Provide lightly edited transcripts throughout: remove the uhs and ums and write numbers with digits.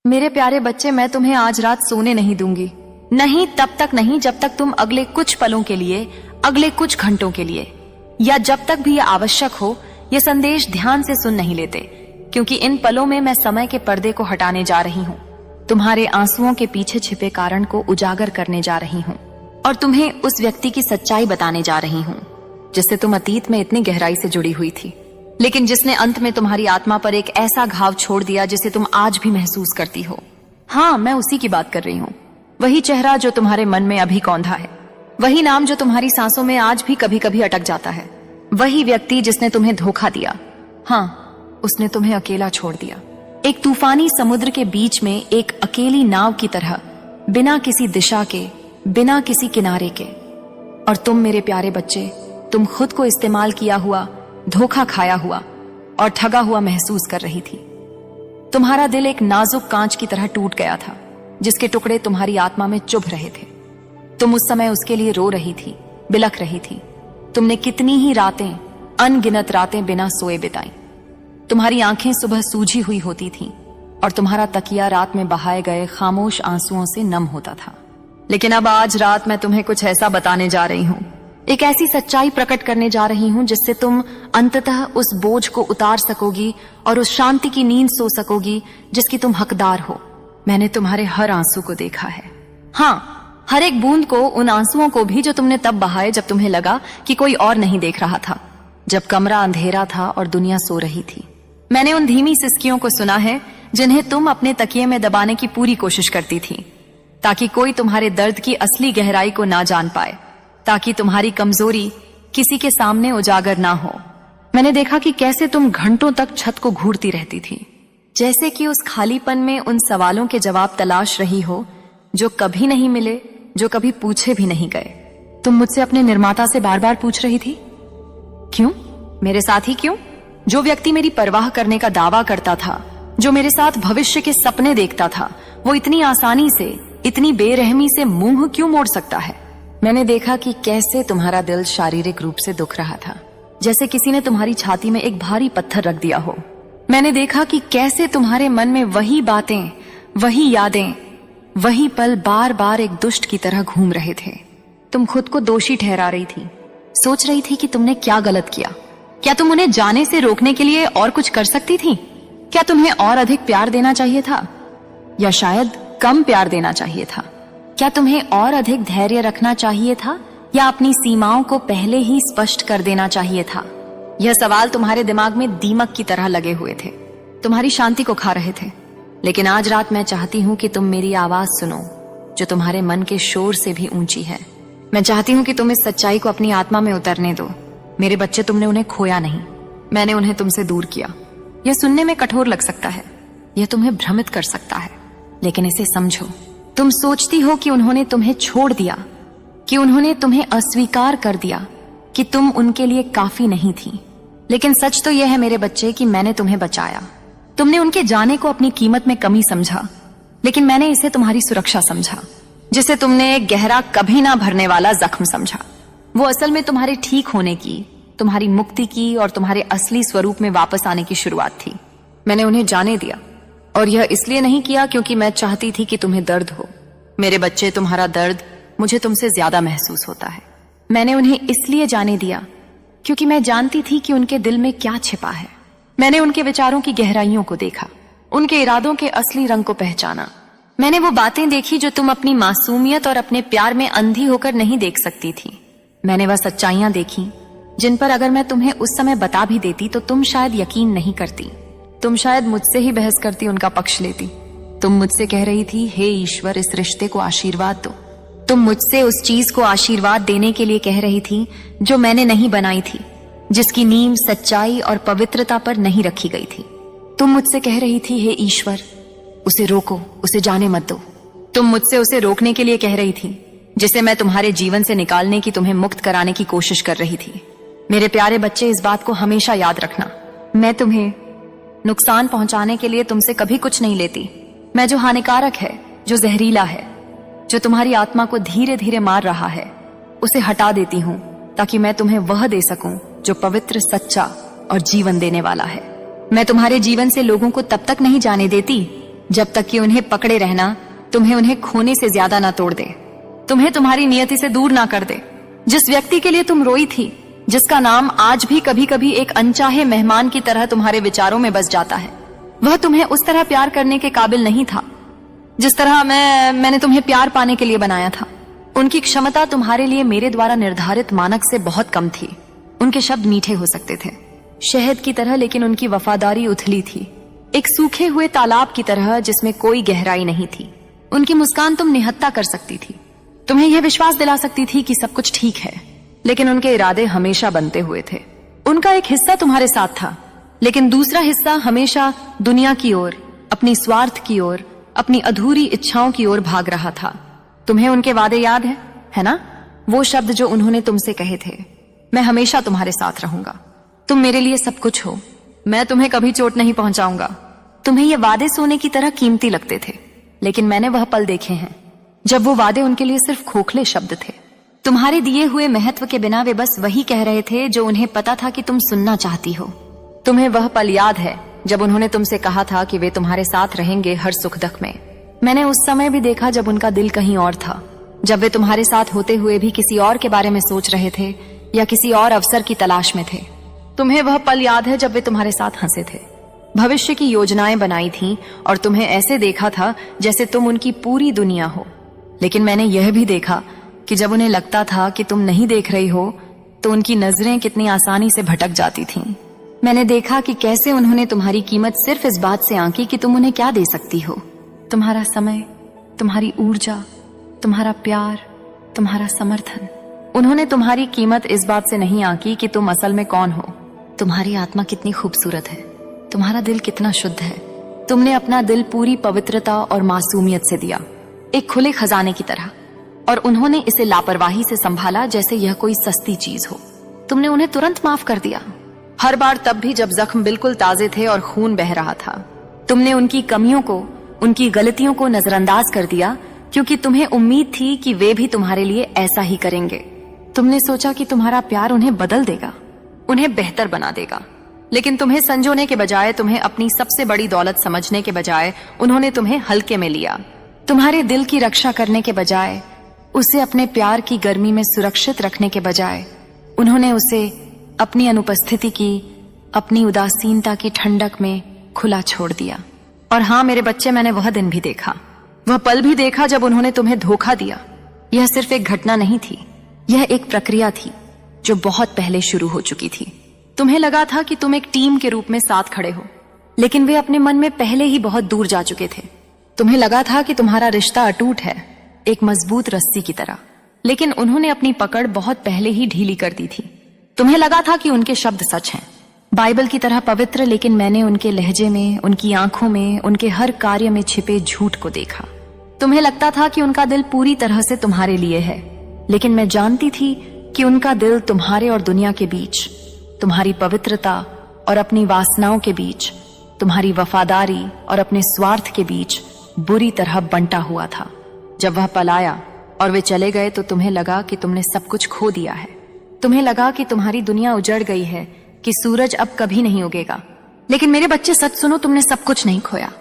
मेरे प्यारे बच्चे, मैं तुम्हें आज रात सोने नहीं दूंगी। नहीं, तब तक नहीं जब तक तुम अगले कुछ पलों के लिए, अगले कुछ घंटों के लिए, या जब तक भी यह आवश्यक हो, यह संदेश ध्यान से सुन नहीं लेते, क्योंकि इन पलों में मैं समय के पर्दे को हटाने जा रही हूँ। तुम्हारे आंसुओं के पीछे छिपे कारण को उजागर करने जा रही हूँ और तुम्हें उस व्यक्ति की सच्चाई बताने जा रही हूँ जिससे तुम अतीत में इतनी गहराई से जुड़ी हुई थी, लेकिन जिसने अंत में तुम्हारी आत्मा पर एक ऐसा घाव छोड़ दिया जिसे तुम आज भी महसूस करती हो। हाँ, मैं उसी की बात कर रही हूँ। वही चेहरा जो तुम्हारे मन में अभी कौंधा है, वही नाम जो तुम्हारी सांसों में आज भी कभी कभी अटक जाता है, वही व्यक्ति जिसने तुम्हें धोखा दिया। हाँ, उसने तुम्हें अकेला छोड़ दिया, एक तूफानी समुद्र के बीच में एक अकेली नाव की तरह, बिना किसी दिशा के, बिना किसी किनारे के। और तुम मेरे प्यारे बच्चे, तुम खुद को इस्तेमाल किया हुआ, धोखा खाया हुआ और ठगा हुआ महसूस कर रही थी। तुम्हारा दिल एक नाजुक कांच की तरह टूट गया था, जिसके टुकड़े तुम्हारी आत्मा में चुभ रहे थे। तुम उस समय उसके लिए रो रही थी, बिलख रही थी। तुमने कितनी ही रातें, अनगिनत रातें बिना सोए बिताई। तुम्हारी आंखें सुबह सूजी हुई होती थीं और तुम्हारा तकिया रात में बहाए गए खामोश आंसुओं से नम होता था। लेकिन अब आज रात मैं तुम्हें कुछ ऐसा बताने जा रही हूँ, एक ऐसी सच्चाई प्रकट करने जा रही हूँ जिससे तुम अंततः उस बोझ को उतार सकोगी और उस शांति की नींद सो सकोगी जिसकी तुम हकदार हो। मैंने तुम्हारे हर आंसू को देखा है। हाँ, हर एक बूंद को, उन आंसुओं को भी जो तुमने तब बहाए जब तुम्हें लगा कि कोई और नहीं देख रहा था, जब कमरा अंधेरा था और दुनिया सो रही थी। मैंने उन धीमी सिसकियों को सुना है जिन्हें तुम अपने तकिए में दबाने की पूरी कोशिश करती थी, ताकि कोई तुम्हारे दर्द की असली गहराई को ना जान पाए, ताकि तुम्हारी कमजोरी किसी के सामने उजागर ना हो। मैंने देखा कि कैसे तुम घंटों तक छत को घूरती रहती थी, जैसे कि उस खालीपन में उन सवालों के जवाब तलाश रही हो जो कभी नहीं मिले, जो कभी पूछे भी नहीं गए। तुम मुझसे अपने निर्माता से बार बार पूछ रही थी, क्यों मेरे साथ ही क्यों? जो व्यक्ति मेरी परवाह करने का दावा करता था, जो मेरे साथ भविष्य के सपने देखता था, वो इतनी आसानी से, इतनी बेरहमी से मुंह क्यों मोड़ सकता है? मैंने देखा कि कैसे तुम्हारा दिल शारीरिक रूप से दुख रहा था, जैसे किसी ने तुम्हारी छाती में एक भारी पत्थर रख दिया हो। मैंने देखा कि कैसे तुम्हारे मन में वही बातें, वही यादें, वही पल बार बार एक दुष्ट की तरह घूम रहे थे। तुम खुद को दोषी ठहरा रही थी, सोच रही थी कि तुमने क्या गलत किया। क्या तुम उन्हें जाने से रोकने के लिए और कुछ कर सकती थी? क्या तुम्हें और अधिक प्यार देना चाहिए था, या शायद कम प्यार देना चाहिए था? क्या तुम्हें और अधिक धैर्य रखना चाहिए था, या अपनी सीमाओं को पहले ही स्पष्ट कर देना चाहिए था? यह सवाल तुम्हारे दिमाग में दीमक की तरह लगे हुए थे, तुम्हारी शांति को खा रहे थे। लेकिन आज रात मैं चाहती हूँ कि तुम मेरी आवाज सुनो, जो तुम्हारे मन के शोर से भी ऊंची है। मैं चाहती हूँ कि तुम इस सच्चाई को अपनी आत्मा में उतरने दो। मेरे बच्चे, तुमने उन्हें खोया नहीं, मैंने उन्हें तुमसे दूर किया। यह सुनने में कठोर लग सकता है, यह तुम्हें भ्रमित कर सकता है, लेकिन इसे समझो। तुम सोचती हो कि उन्होंने तुम्हें छोड़ दिया, कि उन्होंने तुम्हें अस्वीकार कर दिया, कि तुम उनके लिए काफी नहीं थी। लेकिन सच तो यह है मेरे बच्चे कि मैंने तुम्हें बचाया। तुमने उनके जाने को अपनी कीमत में कमी समझा, लेकिन मैंने इसे तुम्हारी सुरक्षा समझा, जिसे तुमने एक गहरा, कभी ना भरने वाला जख्म समझा। वो असल में तुम्हारे ठीक होने की, तुम्हारी मुक्ति की और तुम्हारे असली स्वरूप में वापस आने की शुरुआत थी। मैंने उन्हें जाने दिया, और यह इसलिए नहीं किया क्योंकि मैं चाहती थी कि तुम्हें दर्द हो। मेरे बच्चे, तुम्हारा दर्द मुझे तुमसे ज्यादा महसूस होता है। मैंने उन्हें इसलिए जाने दिया क्योंकि मैं जानती थी कि उनके दिल में क्या छिपा है। मैंने उनके विचारों की गहराइयों को देखा, उनके इरादों के असली रंग को पहचाना। मैंने वो बातें देखी जो तुम अपनी मासूमियत और अपने प्यार में अंधी होकर नहीं देख सकती थी। मैंने वह सच्चाइयां देखी जिन पर अगर मैं तुम्हें उस समय बता भी देती तो तुम शायद यकीन नहीं करती। तुम शायद मुझसे ही बहस करती, उनका पक्ष लेती। तुम मुझसे कह रही थी, हे ईश्वर, इस रिश्ते को आशीर्वाद दो। तुम मुझसे उस चीज को आशीर्वाद देने के लिए कह रही थी जो मैंने नहीं बनाई थी, जिसकी नींव सच्चाई और पवित्रता पर नहीं रखी गई थी। तुम मुझसे कह रही थी, हे ईश्वर, उसे रोको, उसे जाने मत दो। तुम मुझसे उसे रोकने के लिए कह रही थी जिसे मैं तुम्हारे जीवन से निकालने की, तुम्हें मुक्त कराने की कोशिश कर रही थी। मेरे प्यारे बच्चे, इस बात को हमेशा याद रखना, मैं तुम्हें नुकसान पहुंचाने के लिए तुमसे कभी कुछ नहीं लेती। मैं जो हानिकारक है, जो जहरीला है, जो तुम्हारी आत्मा को धीरे धीरे मार रहा है, उसे हटा देती हूं ताकि मैं तुम्हें वह दे सकूं जो पवित्र, सच्चा और जीवन देने वाला है। मैं तुम्हारे जीवन से लोगों को तब तक नहीं जाने देती जब तक कि उन्हें पकड़े रहना तुम्हें उन्हें खोने से ज्यादा ना तोड़ दे, तुम्हें तुम्हारी नियति से दूर ना कर दे। जिस व्यक्ति के लिए तुम रोई थी, जिसका नाम आज भी कभी कभी एक अनचाहे मेहमान की तरह तुम्हारे विचारों में बस जाता है, वह तुम्हें उस तरह प्यार करने के काबिल नहीं था जिस तरह मैंने तुम्हें प्यार पाने के लिए बनाया था। उनकी क्षमता तुम्हारे लिए मेरे द्वारा निर्धारित मानक से बहुत कम थी। उनके शब्द मीठे हो सकते थे शहद की तरह, लेकिन उनकी वफादारी उथली थी, एक सूखे हुए तालाब की तरह जिसमें कोई गहराई नहीं थी। उनकी मुस्कान तुम निहत्था कर सकती थी, तुम्हें यह विश्वास दिला सकती थी कि सब कुछ ठीक है, लेकिन उनके इरादे हमेशा बनते हुए थे। उनका एक हिस्सा तुम्हारे साथ था, लेकिन दूसरा हिस्सा हमेशा दुनिया की ओर, अपनी स्वार्थ की ओर, अपनी अधूरी इच्छाओं की ओर भाग रहा था। तुम्हें उनके वादे याद है ना? वो शब्द जो उन्होंने तुमसे कहे थे, मैं हमेशा तुम्हारे साथ रहूंगा, तुम मेरे लिए सब कुछ हो, मैं तुम्हें कभी चोट नहीं पहुंचाऊंगा। तुम्हें ये वादे सोने की तरह कीमती लगते थे, लेकिन मैंने वह पल देखे हैं जब वो वादे उनके लिए सिर्फ खोखले शब्द थे। तुम्हारे दिए हुए महत्व के बिना वे बस वही कह रहे थे जो उन्हें पता था कि तुम सुनना चाहती हो। तुम्हें वह पल याद है जब उन्होंने तुमसे कहा था कि वे तुम्हारे साथ रहेंगे हर सुख दुख में। मैंने उस समय भी देखा जब उनका दिल कहीं और था, जब वे तुम्हारे साथ होते हुए भी किसी और के बारे में सोच रहे थे या किसी और अवसर की तलाश में थे। तुम्हें वह पल याद है जब वे तुम्हारे साथ हंसे थे, भविष्य की योजनाएं बनाई थीं और तुम्हें ऐसे देखा था जैसे तुम उनकी पूरी दुनिया हो। लेकिन मैंने यह भी देखा कि जब उन्हें लगता था कि तुम नहीं देख रही हो, तो उनकी नजरें कितनी आसानी से भटक जाती थीं। मैंने देखा कि कैसे उन्होंने तुम्हारी कीमत सिर्फ इस बात से आंकी कि तुम उन्हें क्या दे सकती हो। तुम्हारा समय, तुम्हारी ऊर्जा, तुम्हारा प्यार, तुम्हारा समर्थन। उन्होंने तुम्हारी कीमत इस बात से नहीं आंकी कि तुम असल में कौन हो। तुम्हारी आत्मा कितनी खूबसूरत है, तुम्हारा दिल कितना शुद्ध है। तुमने अपना दिल पूरी पवित्रता और मासूमियत से दिया, एक खुले खजाने की तरह, और उन्होंने इसे लापरवाही से संभाला जैसे यह कोई सस्ती चीज हो। तुमने उन्हें तुरंत माफ कर दिया, हर बार, तब भी जब जख्म बिल्कुल ताजे थे और खून बह रहा था। तुमने उनकी कमियों को, उनकी गलतियों को नजरअंदाज कर दिया क्योंकि तुम्हें उम्मीद थी कि वे भी तुम्हारे लिए ऐसा ही करेंगे। तुमने सोचा कि तुम्हारा प्यार उन्हें बदल देगा, उन्हें बेहतर बना देगा, लेकिन तुम्हें संजोने के बजाय, तुम्हें अपनी सबसे बड़ी दौलत समझने के बजाय, उन्होंने तुम्हें हल्के में लिया। तुम्हारे दिल की रक्षा करने के बजाय, उसे अपने प्यार की गर्मी में सुरक्षित रखने के बजाय, उन्होंने उसे अपनी अनुपस्थिति की, अपनी उदासीनता की ठंडक में खुला छोड़ दिया। और हाँ मेरे बच्चे, मैंने वह दिन भी देखा, वह पल भी देखा जब उन्होंने तुम्हें धोखा दिया। यह सिर्फ एक घटना नहीं थी, यह एक प्रक्रिया थी जो बहुत पहले शुरू हो चुकी थी। तुम्हें लगा था कि तुम एक टीम के रूप में साथ खड़े हो, लेकिन वे अपने मन में पहले ही बहुत दूर जा चुके थे। तुम्हें लगा था कि तुम्हारा रिश्ता अटूट है, एक मजबूत रस्सी की तरह, लेकिन उन्होंने अपनी पकड़ बहुत पहले ही ढीली कर दी थी। तुम्हें लगा था कि उनके शब्द सच हैं, बाइबल की तरह पवित्र, लेकिन मैंने उनके लहजे में, उनकी आंखों में, उनके हर कार्य में छिपे झूठ को देखा। तुम्हें लगता था कि उनका दिल पूरी तरह से तुम्हारे लिए है, लेकिन मैं जानती थी कि उनका दिल तुम्हारे और दुनिया के बीच, तुम्हारी पवित्रता और अपनी वासनाओं के बीच, तुम्हारी वफादारी और अपने स्वार्थ के बीच बुरी तरह बंटा हुआ था। जब वह पल आया और वे चले गए तो तुम्हें लगा कि तुमने सब कुछ खो दिया है। तुम्हें लगा कि तुम्हारी दुनिया उजड़ गई है, कि सूरज अब कभी नहीं उगेगा। लेकिन मेरे बच्चे, सच सुनो, तुमने सब कुछ नहीं खोया।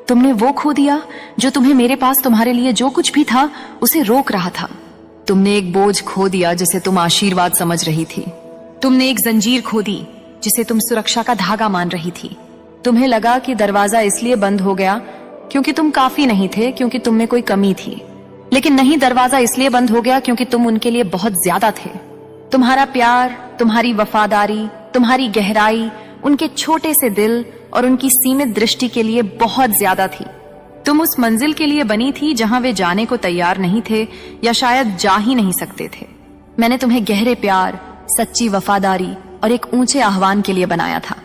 तुमने वो खो दिया जो तुम्हें मेरे पास तुम्हारे लिए जो कुछ भी था उसे रोक रहा था। तुमने एक बोझ खो दिया जिसे तुम आशीर्वाद समझ रही थी। तुमने एक जंजीर खो दी जिसे तुम सुरक्षा का धागा मान रही थी। तुम्हें लगा कि दरवाजा इसलिए बंद हो गया क्योंकि तुम काफी नहीं थे, क्योंकि तुम में कोई कमी थी। लेकिन नहीं, दरवाजा इसलिए बंद हो गया क्योंकि तुम उनके लिए बहुत ज्यादा थे। तुम्हारा प्यार, तुम्हारी वफादारी, तुम्हारी गहराई उनके छोटे से दिल और उनकी सीमित दृष्टि के लिए बहुत ज्यादा थी। तुम उस मंजिल के लिए बनी थी जहां वे जाने को तैयार नहीं थे या शायद जा ही नहीं सकते थे। मैंने तुम्हें गहरे प्यार, सच्ची वफादारी और एक ऊंचे आह्वान के लिए बनाया था,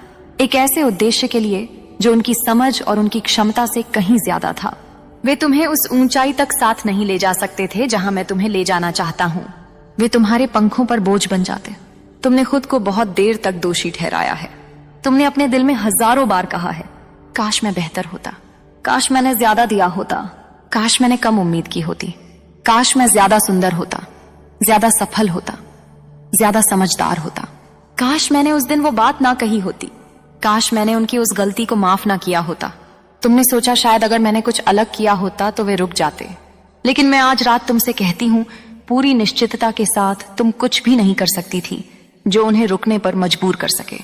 एक ऐसे उद्देश्य के लिए जो उनकी समझ और उनकी क्षमता से कहीं ज्यादा था। वे तुम्हें उस ऊंचाई तक साथ नहीं ले जा सकते थे जहां मैं तुम्हें ले जाना चाहता हूं। वे तुम्हारे पंखों पर बोझ बन जाते। तुमने खुद को बहुत देर तक दोषी ठहराया है। तुमने अपने दिल में हजारों बार कहा है, काश मैं बेहतर होता, काश मैंने ज्यादा दिया होता, काश मैंने कम उम्मीद की होती, काश मैं ज्यादा सुंदर होता, ज्यादा सफल होता, ज्यादा समझदार होता, काश मैंने उस दिन वो बात ना कही होती, काश मैंने उनकी उस गलती को माफ ना किया होता, तुमने सोचा शायद अगर मैंने कुछ अलग किया होता तो वे रुक जाते, लेकिन मैं आज रात तुमसे कहती हूं पूरी निश्चितता के साथ तुम कुछ भी नहीं कर सकती थी जो उन्हें रुकने पर मजबूर कर सके।